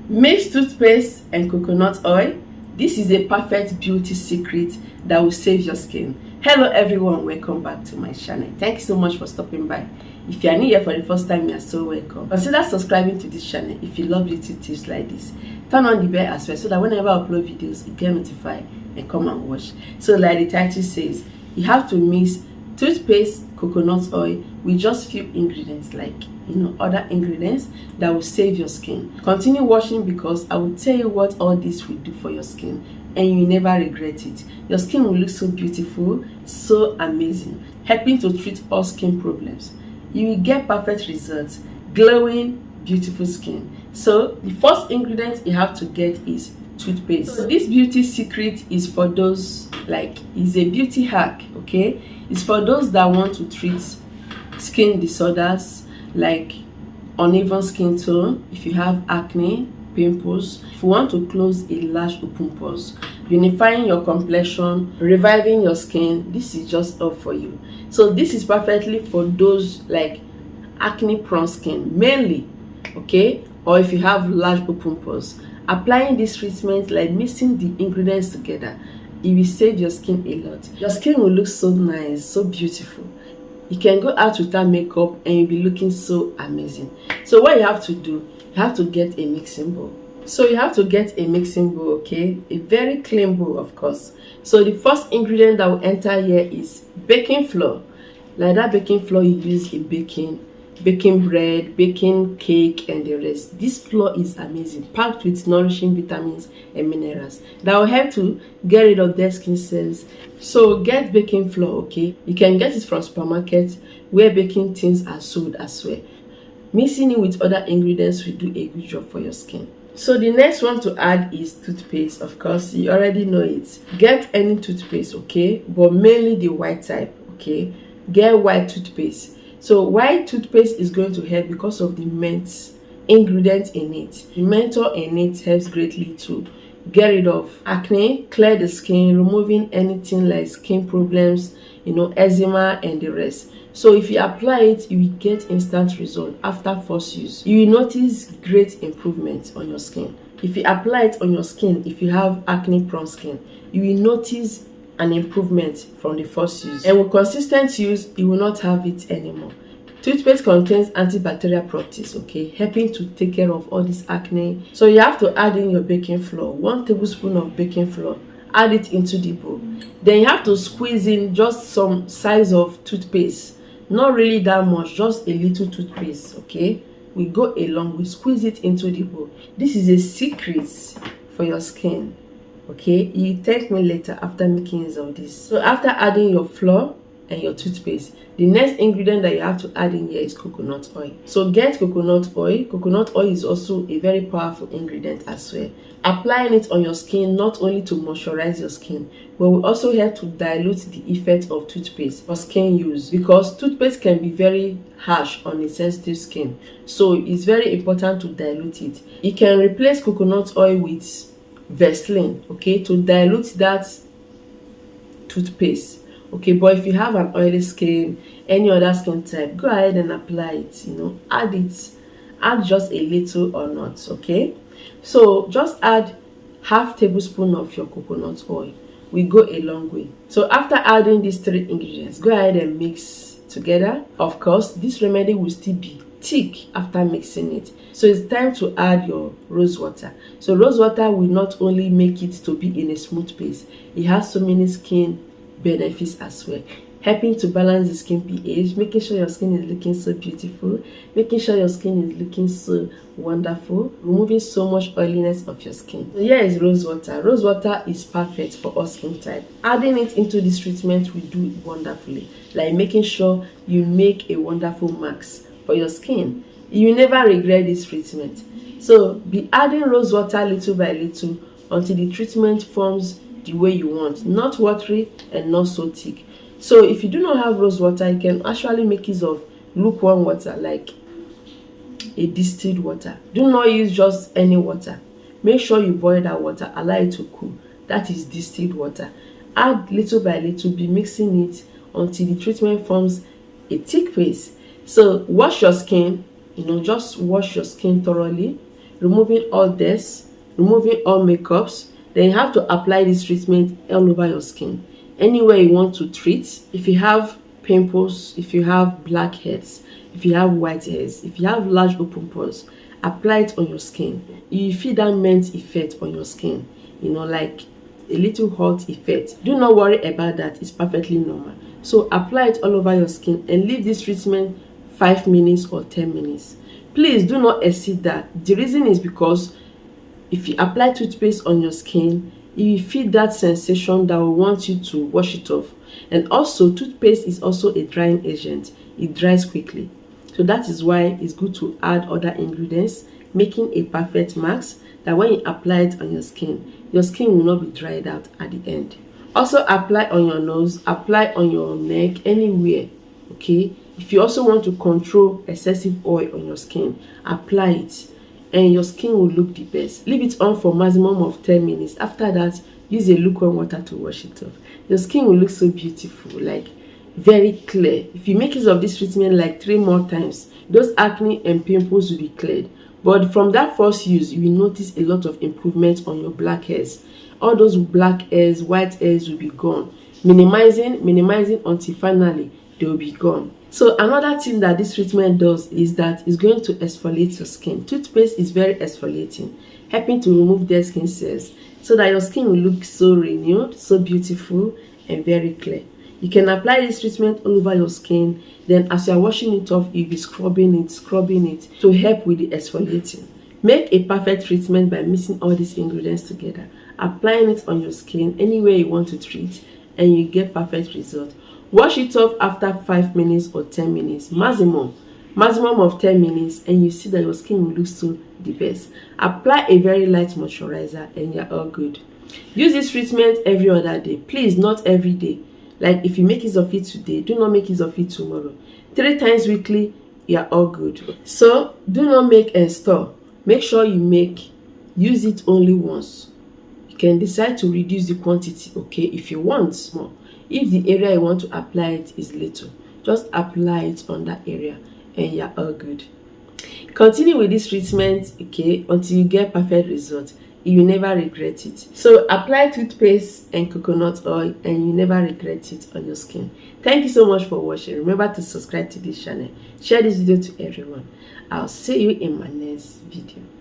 Mix toothpaste and coconut oil. This is a perfect beauty secret that will save your skin. Hello everyone, welcome back to my channel. Thank you so much for stopping by. If you are new here for the first time, you are so welcome. Consider subscribing to this channel if you love little tips like this. Turn on the bell as well so that whenever I upload videos, you get notified and come and watch. So like the title says, you have to mix toothpaste, coconut oil with just few ingredients, like other ingredients that will save your skin. Continue watching because I will tell you what all this will do for your skin and you will never regret it. Your skin will look so beautiful, so amazing, helping to treat all skin problems. You will get perfect results, glowing, beautiful skin. So the first ingredient you have to get is toothpaste. So this beauty secret is for those, it's a beauty hack, okay? It's for those that want to treat skin disorders like uneven skin tone, if you have acne, pimples, if you want to close a large open pores, unifying your complexion, reviving your skin. This is just all for you. So this is perfectly for those like acne prone skin mainly, okay? Or if you have large open pores. Applying this treatment, like mixing the ingredients together, it will save your skin a lot. Your skin will look so nice, so beautiful. You can go out without makeup and you'll be looking so amazing. So what you have to do, you have to get a mixing bowl. So you have to get a mixing bowl, okay? A very clean bowl, of course. So the first ingredient that will enter here is baking flour. Like that baking flour you use in baking bread, baking cake, and the rest. This flour is amazing, packed with nourishing vitamins and minerals that will help to get rid of dead skin cells. So get baking flour, okay? You can get it from supermarkets where baking things are sold as well. Mixing it with other ingredients will do a good job for your skin. So the next one to add is toothpaste. Of course, you already know it. Get any toothpaste, okay? But mainly the white type, okay? Get white toothpaste. So white toothpaste is going to help because of the mint ingredient in it. The menthol in it helps greatly to get rid of acne, clear the skin, removing anything like skin problems, eczema and the rest. So if you apply it, you will get instant result after first use. You will notice great improvement on your skin. If you apply it on your skin, if you have acne prone skin, you will notice an improvement from the first use, and with consistent use you will not have it anymore. Toothpaste contains antibacterial properties, okay, helping to take care of all this acne. So you have to add in your baking flour, 1 tablespoon of baking flour. Add it into the bowl. Then you have to squeeze in just some size of toothpaste, not really that much, just a little toothpaste, okay? We go along, we squeeze it into the bowl. This is a secret for your skin. Okay, you thank me later after making use of this. So after adding your flour and your toothpaste, the next ingredient that you have to add in here is coconut oil. So get coconut oil. Coconut oil is also a very powerful ingredient as well. Applying it on your skin not only to moisturize your skin, but will also help to dilute the effect of toothpaste for skin use, because toothpaste can be very harsh on a sensitive skin. So it's very important to dilute it. You can replace coconut oil with Vaseline, okay, to dilute that toothpaste, okay? But if you have an oily skin, any other skin type, go ahead and apply it, add just a little or not, okay? So just add half tablespoon of your coconut oil. We go a long way. So after adding these 3 ingredients, go ahead and mix together. Of course, this remedy will still be thick after mixing it. So it's time to add your rose water. So rose water will not only make it to be in a smooth paste, it has so many skin benefits as well, helping to balance the skin pH, making sure your skin is looking so beautiful, making sure your skin is looking so wonderful, removing so much oiliness of your skin. So here is rose water. Rose water is perfect for all skin type. Adding it into this treatment will do it wonderfully, like making sure you make a wonderful mask for your skin. You will never regret this treatment. So be adding rose water little by little until the treatment forms the way you want, not watery and not so thick. So if you do not have rose water, you can actually make use of lukewarm water, like a distilled water. Do not use just any water. Make sure you boil that water, allow it to cool. That is distilled water. Add little by little, be mixing it until the treatment forms a thick paste. So wash your skin, just wash your skin thoroughly. removing all this, removing all makeups. Then you have to apply this treatment all over your skin, anywhere you want to treat. If you have pimples, if you have blackheads, if you have white hairs, if you have large open pores, apply it on your skin. You feel that mint effect on your skin, like a little hot effect. Do not worry about that, it's perfectly normal. So apply it all over your skin and leave this treatment 5 minutes or 10 minutes. Please do not exceed that. The reason is because if you apply toothpaste on your skin, you will feel that sensation that will want you to wash it off. And also, toothpaste is also a drying agent. It dries quickly. So that is why it's good to add other ingredients, making a perfect mask that when you apply it on your skin will not be dried out at the end. Also apply on your nose, apply on your neck, anywhere, okay? If you also want to control excessive oil on your skin, apply it and your skin will look the best. Leave it on for maximum of 10 minutes. After that, use a lukewarm water to wash it off. Your skin will look so beautiful, like very clear. If you make use of this treatment like 3 more times, those acne and pimples will be cleared. But from that first use, you will notice a lot of improvement on your black hairs. All those black hairs, white hairs will be gone. Minimizing until finally they will be gone. So another thing that this treatment does is that it's going to exfoliate your skin. Toothpaste is very exfoliating, helping to remove dead skin cells so that your skin will look so renewed, so beautiful and very clear. You can apply this treatment all over your skin. Then as you are washing it off, you'll be scrubbing it to help with the exfoliating. Make a perfect treatment by mixing all these ingredients together, applying it on your skin anywhere you want to treat, and you get perfect result. Wash it off after 5 minutes or 10 minutes, maximum of 10 minutes, and you see that your skin will look so the best. Apply a very light moisturizer and you're all good. Use this treatment every other day, please, not every day. Like if you make use of it today, do not make use of it tomorrow. 3 times weekly, you're all good. So do not make and store. Make sure you use it only once. You can decide to reduce the quantity, okay, if you want more. If the area you want to apply it is little, just apply it on that area and you're all good. Continue with this treatment, okay, until you get perfect result. You will never regret it. So apply toothpaste and coconut oil and you never regret it on your skin. Thank you so much for watching. Remember to subscribe to this channel. Share this video to everyone. I'll see you in my next video.